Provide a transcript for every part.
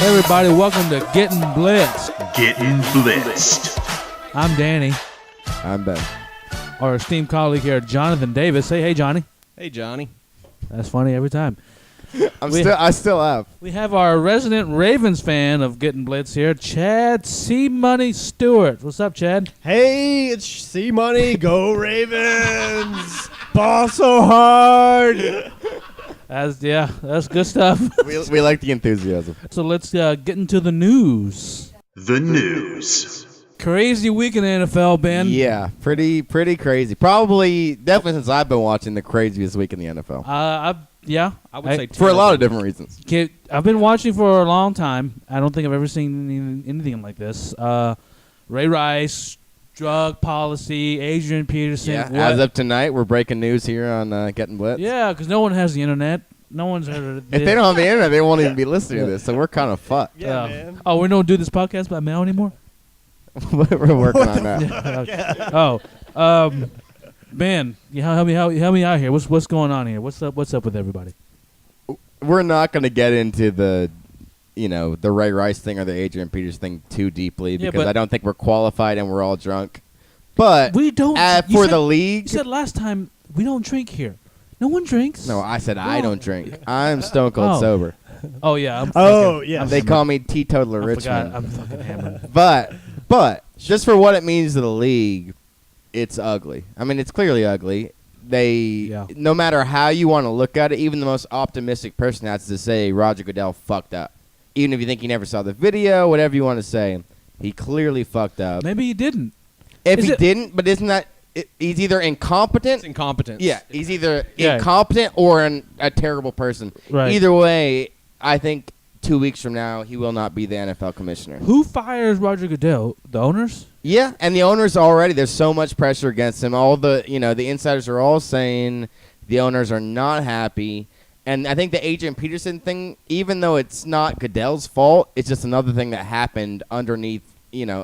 Hey everybody, welcome to Gettin Blitzed. Gettin Blitzed. I'm Danny. I'm Ben. Our esteemed colleague here, Jonathan Davis. Say hey, Johnny. Hey, Johnny. That's funny every time. I still have. We have our resident Ravens fan of Gettin Blitzed here, Chad C-Money Stewart. What's up, Chad? Hey, it's C-Money. Go Ravens. Ball so hard. That's good stuff. We like the enthusiasm. So let's get into the news. The news. Crazy week in the NFL, Ben. Yeah, pretty crazy. Probably, definitely since I've been watching, the craziest week in the NFL. I would say For a lot of different reasons. I've been watching for a long time. I don't think I've ever seen anything like this. Ray Rice, drug policy, Adrian Peterson. Yeah, as of tonight, we're breaking news here on Gettin Blitzed. Yeah, because no one has the internet. No one's heard of it. If they don't have the internet, they won't even be listening to this, so we're kind of fucked. Yeah, man. Oh, we don't do this podcast by mail anymore? We're working on that. Ben, help me out here. What's going on here? What's up with everybody? We're not going to get into the Ray Rice thing or the Adrian Peters thing too deeply because I don't think we're qualified and we're all drunk. But we don't. The league. You said last time we don't drink here. No one drinks. No, I said I don't drink. I'm stone cold sober. Oh yeah. They call me teetotaler Richmond. I'm fucking hammered. But just for what it means to the league, it's ugly. I mean, it's clearly ugly. No matter how you want to look at it, even the most optimistic person has to say Roger Goodell fucked up. Even if you think he never saw the video, whatever you want to say, he clearly fucked up. Maybe he didn't. If he didn't, but isn't that he's either incompetent? It's incompetence. Yeah, he's either incompetent or a terrible person. Right. Either way, I think 2 weeks from now he will not be the NFL commissioner. Who fires Roger Goodell? The owners? Yeah, and the owners already, there's so much pressure against him. All the insiders are all saying the owners are not happy. And I think the Adrian Peterson thing, even though it's not Goodell's fault, it's just another thing that happened underneath,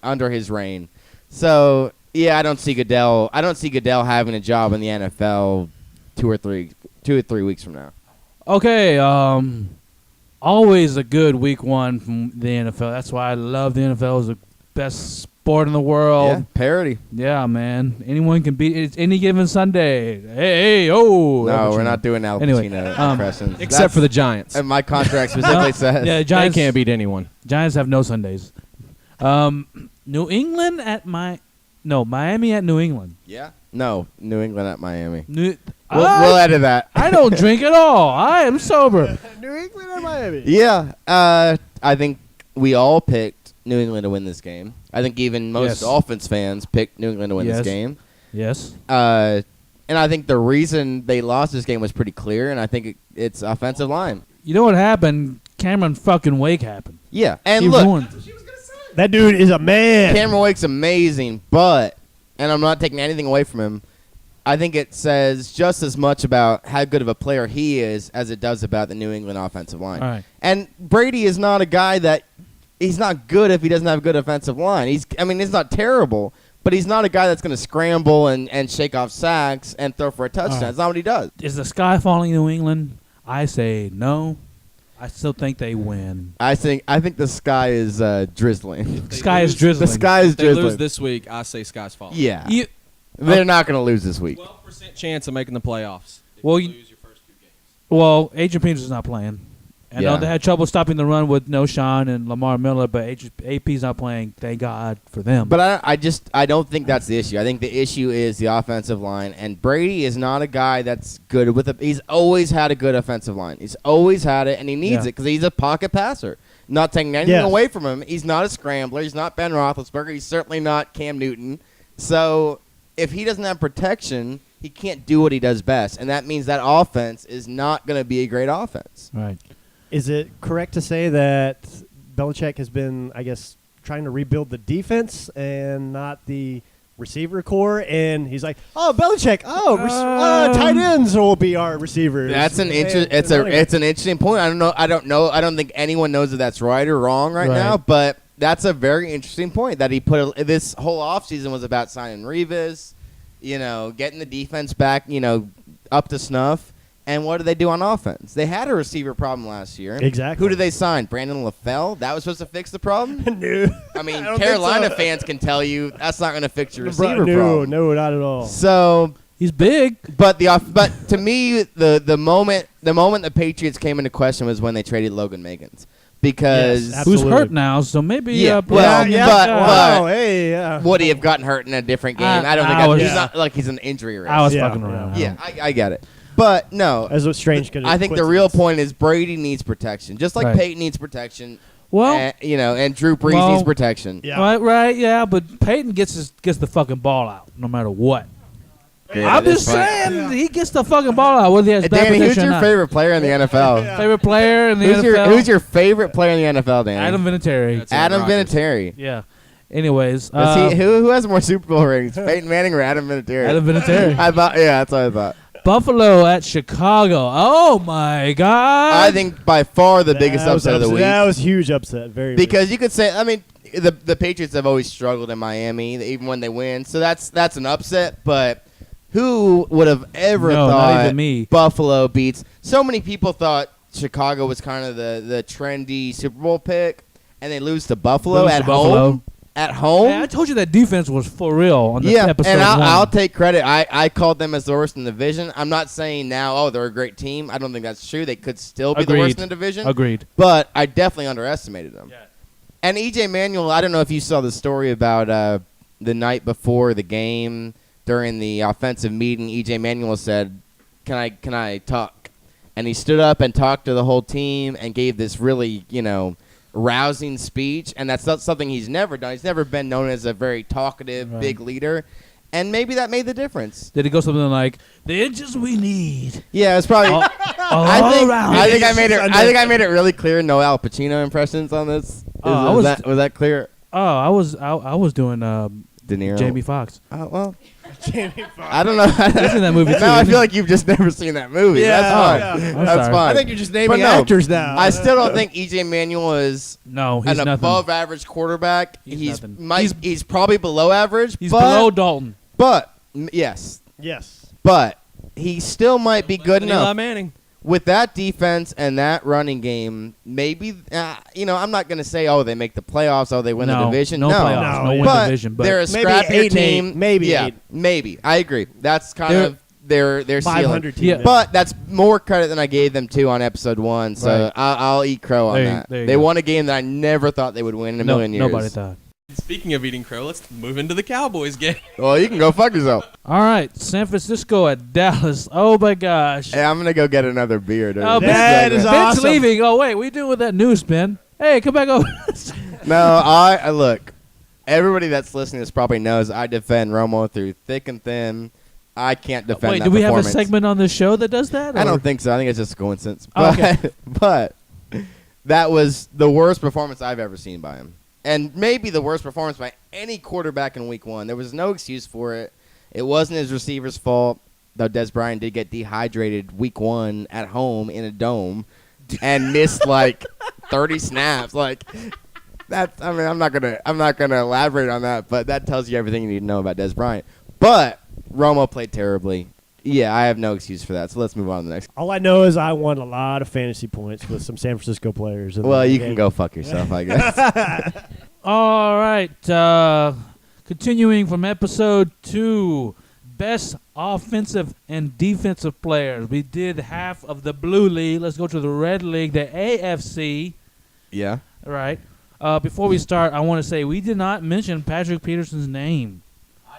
under his reign. So, yeah, I don't see Goodell having a job in the NFL 2 or 3 weeks from now. Okay, always a good week one from the NFL. That's why I love the NFL. It's the best sport in the world. Yeah, parody. Yeah, man. Anyone can beat it. It's any given Sunday. Hey, oh. No, we're not doing Al Pacino impressions. Except for the Giants. And my contract specifically says. Yeah, They Giants can't beat anyone. Giants have no Sundays. New England at Miami at New England. Yeah? No, New England at Miami. We'll edit that. I don't drink at all. I am sober. New England or Miami? Yeah, I think we all picked New England to win this game. I think even most Dolphins fans picked New England to win this game. Yes. And I think the reason they lost this game was pretty clear, and I think it's offensive line. You know what happened? Cameron fucking Wake happened. Yeah, and He look, ruined. That dude is a man. Cameron Wake's amazing, but, and I'm not taking anything away from him, I think it says just as much about how good of a player he is as it does about the New England offensive line. All right. And Brady is not a guy that he's not good if he doesn't have a good offensive line. He's not terrible, but he's not a guy that's going to scramble and shake off sacks and throw for a touchdown. That's not what he does. Is the sky falling in New England? I say no. I still think they win. I think the sky is drizzling. The sky is drizzling. The sky is If they drizzling. lose this week, I say sky's falling. Yeah. They're not going to lose this week. 12% chance of making the playoffs if Well, you lose your first 2 games. Well, Adrian Peterson's not playing. I know they had trouble stopping the run with No Sean and Lamar Miller, but AP's not playing. Thank God for them. But I don't think that's the issue. I think the issue is the offensive line, and Brady is not a guy that's good with it. He's always had a good offensive line. He's always had it, and he needs it because he's a pocket passer. Not taking anything away from him. He's not a scrambler. He's not Ben Roethlisberger. He's certainly not Cam Newton. So if he doesn't have protection, he can't do what he does best, and that means that offense is not going to be a great offense. Right. Is it correct to say that Belichick has been, I guess, trying to rebuild the defense and not the receiver core? And he's like, "Oh, Belichick, tight ends will be our receivers." That's an it's an interesting point. I don't know. I don't think anyone knows if that's right or wrong right now. But that's a very interesting point that he put. This whole offseason was about signing Revis, getting the defense back, up to snuff. And what did they do on offense? They had a receiver problem last year. Exactly. Who did they sign? Brandon LaFell? That was supposed to fix the problem? No. I mean, don't think Carolina so. fans can tell you that's not going to fix your receiver No, problem. no, not at all. So, He's big. but to me, the moment the Patriots came into question was when they traded Logan Meggins. Because Yes, Who's Absolutely. hurt now, so maybe. Yeah, Brown- but hey, yeah. would he have gotten hurt in a different game? I don't think I was- he's not like he's an injury risk. I was Yeah, fucking around. Yeah, I get it. But no, As what strange could I think the real point is Brady needs protection, just like Right. Peyton needs protection. Well, and Drew Brees well, needs protection. Yeah. right, yeah, but Peyton gets the fucking ball out no matter what. Yeah, I'm that's just fine. saying he gets the fucking ball out whether he has Hey, bad Danny, who's protection or your not. favorite player in the NFL? Favorite player in the Who's NFL? who's your favorite player in the NFL, Danny? Adam Vinatieri. That's Adam Rodgers. Vinatieri. Yeah. Anyways, Who has more Super Bowl rings, Peyton Manning or Adam Vinatieri? Adam Vinatieri. That's what I thought. Buffalo at Chicago. Oh my God! I think by far the biggest upset of the week. That was huge upset. Very Because you could say, I mean, the Patriots have always struggled in Miami, even when they win. So that's an upset. But who would have ever No, not thought even me. Buffalo beats? So many people thought Chicago was kind of the trendy Super Bowl pick, and they lose to Buffalo Lose to at Buffalo. home. At home. Hey, I told you that defense was for real on the episode and one. I'll take credit. I called them as the worst in the division. I'm not saying now, oh, they're a great team. I don't think that's true. They could still be the worst Agreed. in the division. Agreed. But I definitely underestimated them. Yeah. And E.J. Manuel, I don't know if you saw the story about the night before the game during the offensive meeting. E.J. Manuel said, "Can I talk?" And he stood up and talked to the whole team and gave this really, rousing speech. And that's not something he's never done. He's never been known as a very talkative, Right. big leader. And maybe that made the difference. Did it go something like the inches we need? Yeah, it's probably. All around. I think I made it really clear. No Al Pacino impressions on this. Oh, was that clear? Oh, I was doing De Niro. Jamie Foxx. Oh, well, Jamie Foxx. I don't know. He's in that movie too. Now I isn't feel he? like you've just never seen that movie. Yeah, That's fine. yeah. I'm That's sorry. fine. I think you're just naming But no, actors now. I still don't think E.J. Manuel is No, he's an nothing. above-average quarterback. He's nothing. He's probably below average. He's but, below Dalton. Yes, Yes. but he still might be good Eli enough. Manning. With that defense and that running game, maybe I'm not going to say, oh, they make the playoffs, oh, they win the division. No playoffs, no No, win but division. But they're a Maybe scrappier 8-8, team. maybe yeah, 8. maybe. I agree. That's kind They're- of their ceiling. 500 team. Yeah. But that's more credit than I gave them to on episode 1, so Right. I'll eat crow on There you- that. there you They go. won a game that I never thought they would win in a million years. Nobody thought. Speaking of eating crow, let's move into the Cowboys game. Well, you can go fuck yourself. All right, San Francisco at Dallas. Oh my gosh. Hey, I'm going to go get another beer. dude. Oh, That is Ben's awesome. leaving. Oh wait, what are you doing with that news, Ben? Hey, come back over. No, I look. Everybody that's listening to this probably knows I defend Romo through thick and thin. I can't defend Wait, that do we have a performance. segment on this show that does that? I or- don't think so. I think it's just a coincidence. Oh, But, okay. but that was the worst performance I've ever seen by him. And maybe the worst performance by any quarterback in week 1. There was no excuse for it. It wasn't his receiver's fault, though Des Bryant did get dehydrated week 1 at home in a dome and missed like 30 snaps. Like that's I'm not gonna elaborate on that, but that tells you everything you need to know about Des Bryant. But Romo played terribly. Yeah, I have no excuse for that. So let's move on to the next. All I know is I won a lot of fantasy points with some San Francisco players. in Well, that you game. can go fuck yourself, I guess. All right. Continuing from episode 2, best offensive and defensive players. We did half of the blue league. Let's go to the red league, the AFC. Yeah. All right. Before we start, I want to say we did not mention Patrick Peterson's name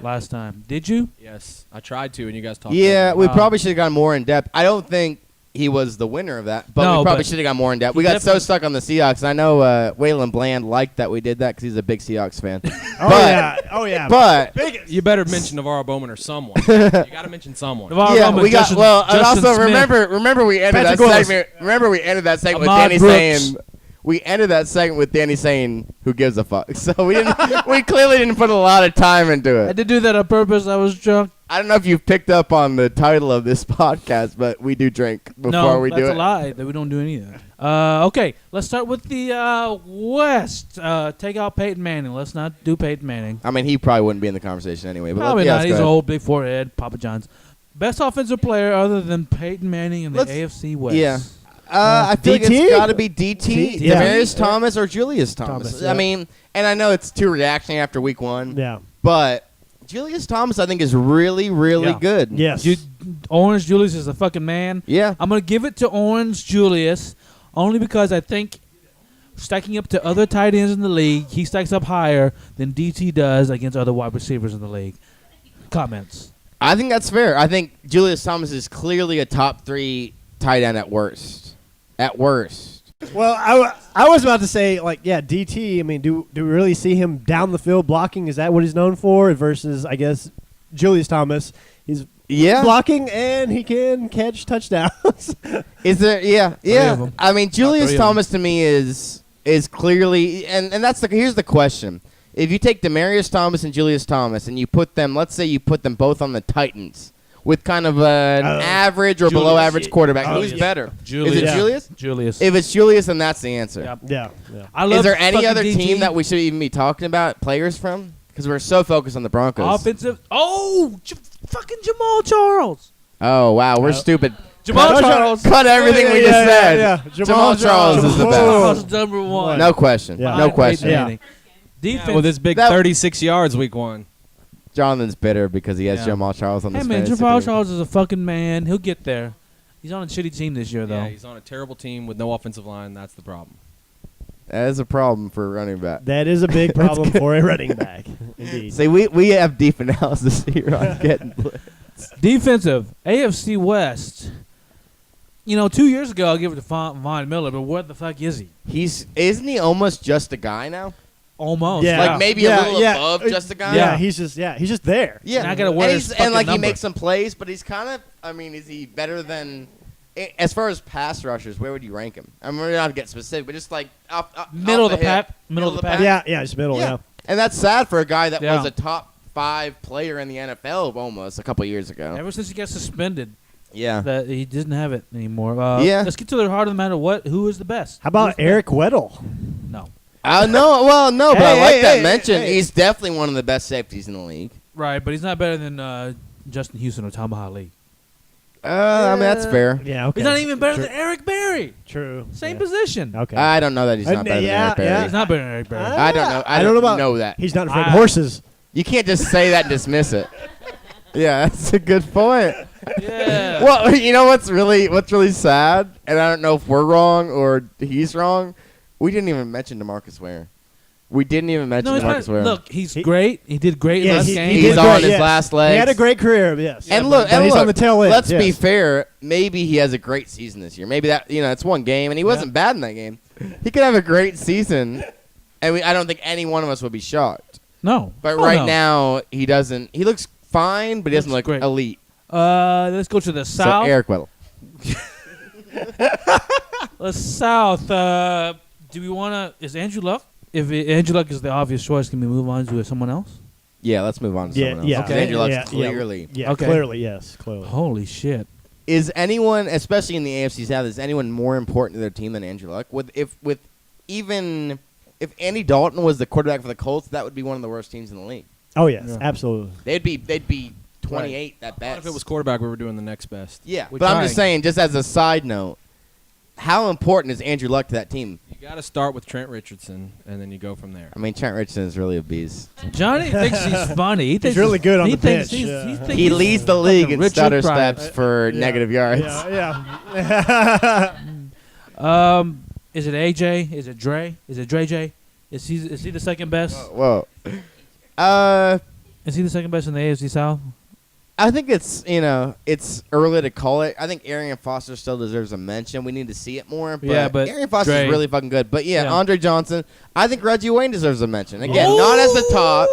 last time. Did you? Yes, I tried to, and you guys talked. Yeah, over we Wow. probably should have gone more in depth. I don't think he was the winner of that, but No, we probably but should have gone more in depth. he We got so definitely- stuck on the Seahawks. I know Waylon Bland liked that we did that because he's a big Seahawks fan. Oh, But- yeah. Oh, yeah. But Biggest. You better mention Navarro Bowman or someone. You got to mention someone. Navarro yeah, Bowman, we got Justin- well. And Justin also Smith. remember we ended Patrick that Willis. segment. Remember we ended that segment with Ahmad Danny Brooks. saying. We ended that segment with Danny saying, "Who gives a fuck?" So we didn't. We clearly didn't put a lot of time into I it. did do that on purpose. I was drunk. I don't know if you've picked up on the title of this podcast, but we do drink before No, we that's do a it. lie. That we don't do any of that. Okay, let's start with the West. Take out Peyton Manning. Let's not do Peyton Manning. I mean, he probably wouldn't be in the conversation anyway. But Probably yeah, not. let's He's go ahead. old, big forehead, Papa John's. Best offensive player other than Peyton Manning in the Let's- AFC West. Yeah. I feel like DT? it's got to be DT, Yeah. Demarius Thomas, or Julius Thomas. Thomas, yeah. I mean, and I know it's too reactionary after week 1, Yeah. but Julius Thomas, I think, is really, really Yeah. good. Yes. Orange Julius is the fucking man. Yeah. I'm going to give it to Orange Julius only because I think stacking up to other tight ends in the league, he stacks up higher than DT does against other wide receivers in the league. Comments. I think that's fair. I think Julius Thomas is clearly a top 3 tight end at worst. At worst. Well, I was about to say, like, yeah, DT. I mean, do we really see him down the field blocking? Is that what he's known for? Versus, I guess, Julius Thomas. He's Yeah. blocking and he can catch touchdowns. Is there? Yeah. of Yeah. 'em. I mean, Julius three of 'em. Thomas to me is clearly, and that's here's the question. If you take Demarius Thomas and Julius Thomas and you put them, let's say you put them both on the Titans with kind of an average or Julius. below average quarterback, Oh, who's yeah. better? Julius. Is it Yeah. Julius? Julius. If it's Julius, then that's the answer. Yep. yeah. I love Is there any fucking other DT. team that we should even be talking about players from? Because we're so focused on the Broncos. Offensive. Oh, fucking Jamal Charles. Oh, wow. We're stupid. Jamal Cut- Charles. Cut everything we just said. Yeah. Jamal Charles is the Whoa. best. Charles number one. No question. Yeah. No Peyton question. Yeah. Manning. Defense. With his big That- 36 yards week 1. Jonathan's bitter because he has Yeah. Jamal Charles on the Hey man, fantasy Jamal team. Charles is a fucking man. He'll get there. He's on a shitty team this year though. Yeah, he's on a terrible team with no offensive line. That's the problem. That is a problem for a running back. That is a big problem for a running back. Indeed. See, we have deep analysis here on Gettin Blitzed. Defensive AFC West. 2 years ago I'll give it to Von Miller, but what the fuck is he? Isn't he almost just a guy now? Almost. Yeah. Like maybe Yeah, a little yeah. above just a guy. Yeah, he's just there. Yeah. And I gotta wear and, his and fucking like he number. makes some plays, but he's kind of. I mean, is he better than? As far as pass rushers, where would you rank him? I mean, we're not to get specific, but just like Middle off of the hip. pack. Middle of the pack. Yeah, just middle. Yeah. And that's sad for a guy that Yeah. was a top 5 player in the NFL almost a couple years ago. Ever since he got suspended, Yeah. that he didn't have it anymore. Yeah. Let's get to the heart of the matter. Who is the best? How about Who's the Eric Weddle? best? No. No, well, no, but I Hey, like hey, that hey, mention. hey. He's definitely one of the best safeties in the league. Right, but he's not better than Justin Houston or Tom Ali. I mean, that's fair. Yeah, okay. He's not even better True. than Eric Berry. True. Same Yeah. position. Okay. I don't know that he's not better yeah, than Eric Berry. yeah. He's not better than Eric Berry. I don't know. I don't know about- know that. He's not afraid of I- horses. You can't just say that and dismiss it. Yeah, that's a good point. Yeah. Well, you know what's really sad, and I don't know if we're wrong or he's wrong. We didn't even mention DeMarcus Ware. We didn't even mention No, he's DeMarcus not. Ware. Look, he's He- great. He did great in Yeah, last he game. did He's great, on his yes. last legs. He had a great career, yes. And but look, and he's look, on the tail end. let's be yes. fair. Maybe he has a great season this year. Maybe that it's one game, and he wasn't bad in that game. He could have a great season, and I don't think any one of us would be shocked. No. But Oh, right no. now, he doesn't. He looks fine, but he doesn't Looks look great. elite. Let's go to the So south. Eric Weddle. The south. Do we want to? Is Andrew Luck? If Andrew Luck is the obvious choice, can we move on to someone else? Yeah, let's move on to Yeah, someone else. yeah. Because Andrew Luck's yeah, clearly. Yeah, Okay. clearly, yes, clearly. Holy shit. Is anyone, especially in the AFC South, is anyone more important to their team than Andrew Luck? If Andy Dalton was the quarterback for the Colts, that would be one of the worst teams in the league. Oh, yes, Yeah. absolutely. They'd be 28 at What best. if it was quarterback, we were doing the next best? Yeah, We're but I'm just trying. saying, just as a side note, how important is Andrew Luck to that team? You got to start with Trent Richardson, and then you go from there. I mean, Trent Richardson is really a beast. Johnny thinks he's funny. He thinks really good on he the thinks pitch, he's- yeah. he thinks He he's leads the league fucking in Richard stutter Pryor. steps for negative yards. Yeah. Is it AJ? Is it Dre? Is it Dre J? Is he the second best? Whoa. Is he the second best in the AFC South? I think it's early to call it. I think Arian Foster still deserves a mention. We need to see it more. But Yeah, but Arian Foster's Dre- really fucking good. But yeah, Yeah. Andre Johnson. I think Reggie Wayne deserves a mention. Again, not as the top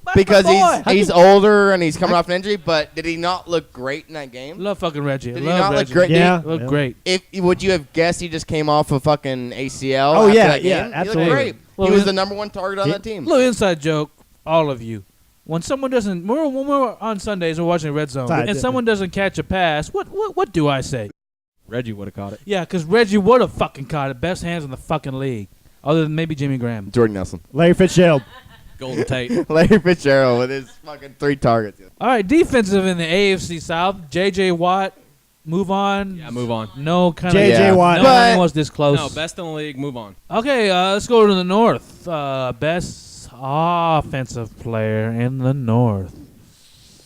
That's because my boy. he's older and he's coming off an injury. But did he not look great in that game? Love fucking Reggie. Did he Love not look Reggie. great? Yeah. Look Yeah. great. If would you have guessed he just came off a fucking ACL? Oh, after yeah, that yeah, game? He absolutely. looked great. Well, he was then- the number one target on that team. Little inside joke, all of you. When someone doesn't, when we're on Sundays, we're watching Red Zone, Side, and yeah. someone doesn't catch a pass, what do I say? Reggie would have caught it. Yeah, because Reggie would have fucking caught it. Best hands in the fucking league, other than maybe Jimmy Graham. Jordan Nelson. Larry Fitzgerald. Golden Tate. Larry Fitzgerald with his fucking 3 targets. All right, defensive in the AFC South. J.J. Watt, move on. Yeah, move on. No kind J.J. of. Watt. No one was this close. No, best in the league. Move on. Okay, let's go to the North. Best offensive player in the North.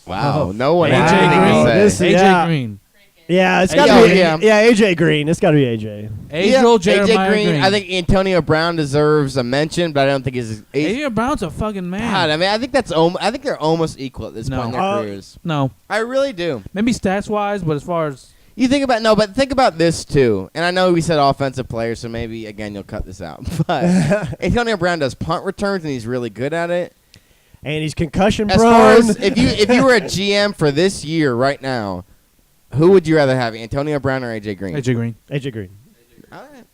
Wow, no one AJ had anything Green. to This- say. AJ yeah. Green. Yeah, it's Hey, got to yo, be yeah. AJ Green. It's got to be AJ. Angel Jeremiah Green. I think Antonio Brown deserves a mention, but I don't think he's. AJ Brown's a fucking man. God, I mean, I think I think they're almost equal at this No. point in their careers. No, I really do. maybe stats wise, but as far as You think about but think about this too. And I know we said offensive players, so maybe again you'll cut this out. But Antonio Brown does punt returns, and he's really good at it. And he's concussion As prone. far as if you were a GM for this year right now, who would you rather have, Antonio Brown or AJ Green? AJ Green. AJ Green. All right.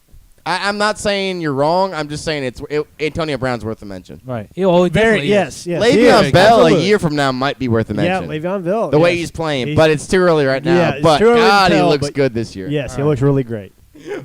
I'm not saying you're wrong. I'm just saying Antonio Brown's worth a mention. Right. Very Very yes. Yes. he Le'Veon is. Bell Absolutely. a year from now might be worth a Yeah, mention. Le'Veon Bell. The way yes. he's playing, but it's too early right now. Yeah, it's but too early to God, he tell, looks but- good this year. Yes, he All right. looks really great.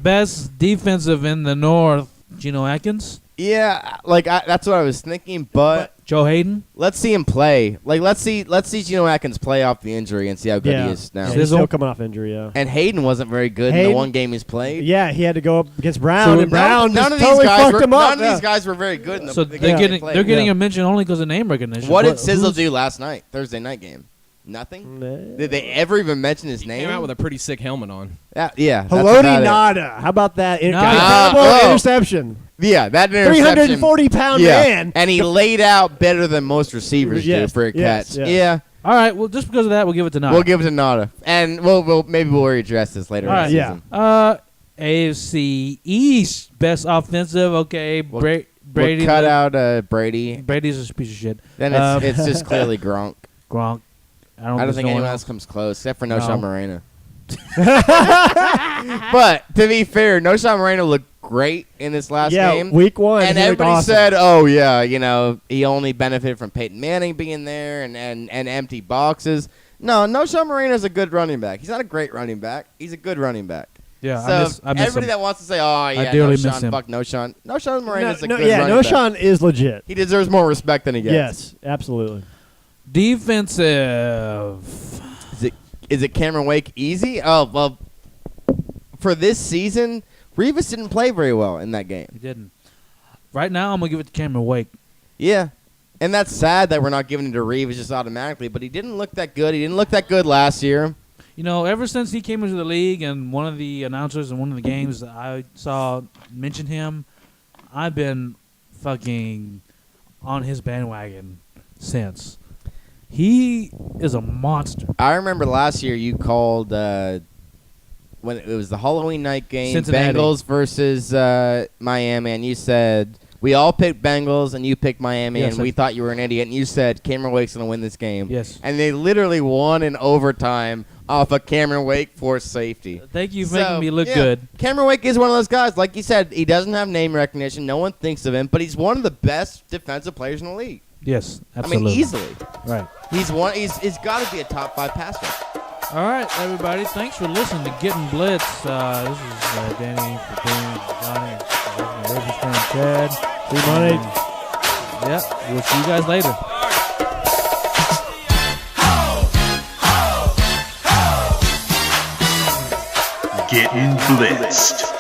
Best defensive in the North. Geno Atkins. Yeah, that's what I was thinking. But Joe Hayden. let's see him play. Let's see Geno Atkins play off the injury and see how good Yeah. he is now. Yeah, he's Sizzle. still coming off injury. Yeah. And Hayden wasn't very good in the Hayden- one game he's played. Yeah, he had to go up against Brown, So and Brown none just of these totally guys fucked were, him up. None of these guys were very good in the So the they're game getting they they're played. getting a mention only because of name recognition. What did Sizzle who's- do last night? Thursday night game. Nothing. Nah. Did they ever even mention his He name? came out with a pretty sick helmet on. Yeah. that's Haloti about it. Nada. How about that? Nada. Incredible Oh. interception. Yeah, that interception. 340-pound yeah. man. And he laid out better than most receivers do Yes, for a yes, catch. yes. Yeah. All right. Well, just because of that, we'll give it to Nada. We'll give it to Nada. And maybe we'll readdress this later All in right. the Yeah. season. AFC East best offensive. Okay, Brady. We'll cut out Brady. Brady's a piece of shit. Then it's just clearly Gronk. Gronk. I I don't think think anyone else comes close except for No. No. Moreno. But to be fair, No. Moreno looked great in this last Yeah, game. week one. And he looked everybody awesome. said, "Oh yeah, he only benefited from Peyton Manning being there and empty boxes." No, Moreno's a good running back. He's not a great running back. He's a good running back. Yeah, So I miss everybody him. that wants to say, "Oh yeah, dearly No. miss him. fuck No. Moreno's a No, good yeah, running No. back. Sean is legit. He deserves more respect than he gets. Yes, absolutely. Defensive. Is it Cameron Wake easy? Oh well, for this season, Revis didn't play very well in that game. He didn't. Right now, I'm gonna give it to Cameron Wake. Yeah. And that's sad that we're not giving it to Reeves just automatically, but he didn't look that good. He didn't look that good last year. You know, ever since he came into the league and one of the announcers in one of the games that I saw mention him, I've been fucking on his bandwagon since. He is a monster. I remember last year you called when it was the Halloween night game, Cincinnati. Bengals versus Miami, and you said we all picked Bengals and you picked Miami, Yes, and we thought you were an idiot, and you said Cameron Wake's going to win this game. Yes. And they literally won in overtime off a Cameron Wake forced safety. Thank you for So, making me look yeah, good. Cameron Wake is one of those guys. Like you said, he doesn't have name recognition. No one thinks of him, but he's one of the best defensive players in the league. Yes, absolutely. I mean, easily. Right. He's got to be a top 5 passer. All right, everybody. Thanks for listening to Gettin Blitzed. This is Danny, for Boone, Johnny, and Rachel's friend Chad. See you Monday. Yep. We'll see you guys later. Gettin Blitzed.